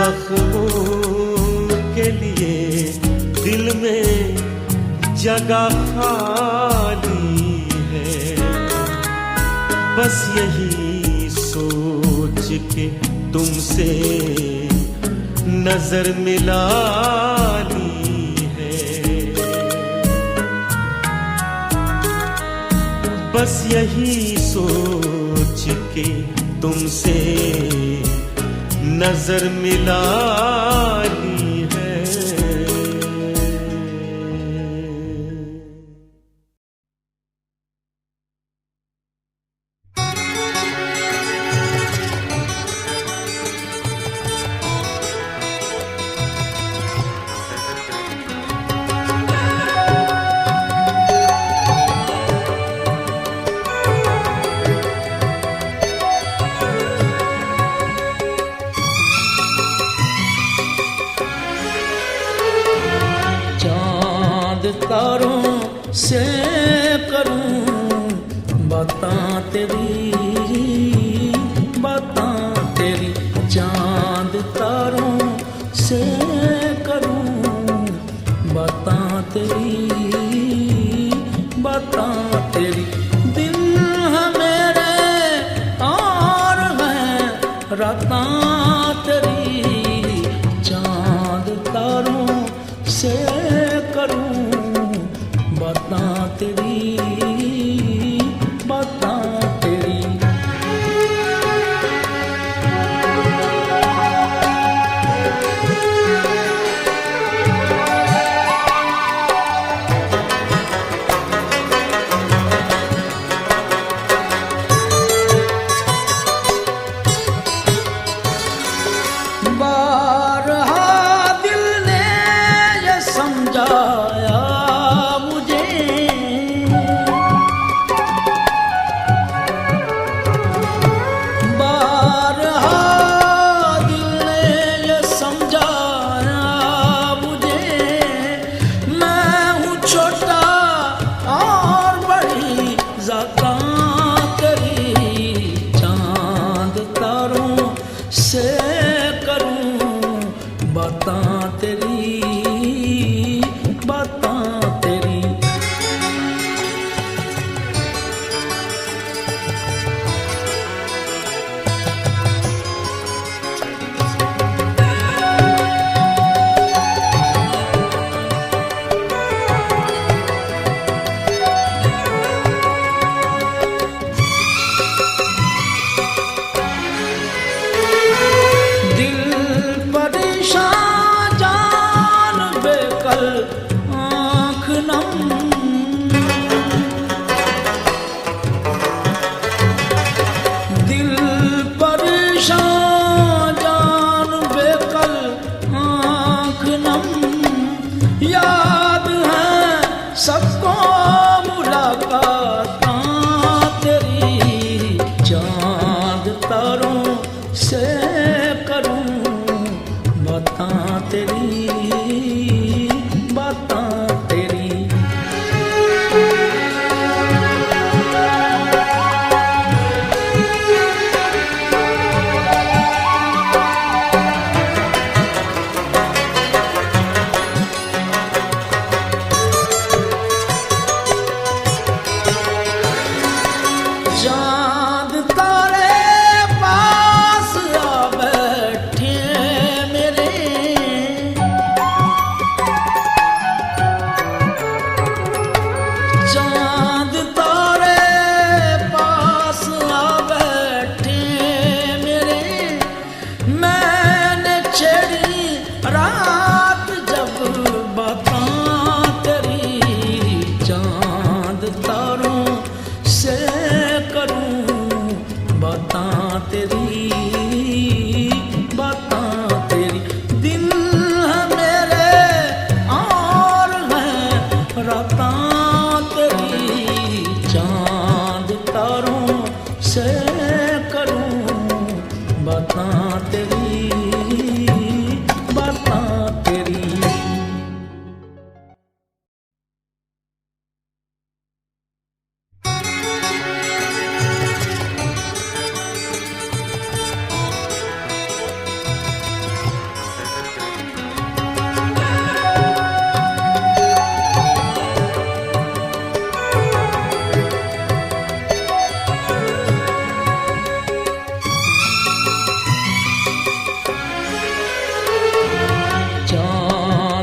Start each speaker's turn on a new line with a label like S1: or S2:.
S1: जख्मों के लिए दिल में जगह खाली है। बस यही सोच के तुमसे नजर मिला ली है। बस यही सोच के तुमसे नजर मिला ली है।
S2: तारों से करूं बातां तेरी, बातां तेरी। चांद तारों से करूं बातां तेरी, बातां तेरी। दिन है मेरे और हैं रातां तेरी। चांद तारों से करूं बातां तेरी, बातां तेरी। बारहा दिल ने ये समझाया मुझे, बारहा दिल ने ये समझाया मुझे। मैं हूँ छोटा और बड़ी ज़ातां तेरी। चांद तारों से बातां तेरी, बातां तेरी। दिल परेशान जान बेकल आँख नम, दिल परेशान जान बेकल आँख नम। याद है सबको मुलाकातां तेरी। चांद तारों से करूं बातां तेरी, बातां तेरी। चांद तारे पास आ बैठे मेरे, चांद तारे पास आ बैठे मेरे। मैंने छेड़ी रात जब बातां तेरी। चांद तारों से करूं बातां तेरी, बातां तेरी। दिन है मेरे और हैं रातां तेरी। चांद तारों से करूं बातां तेरी, बातां तेरी।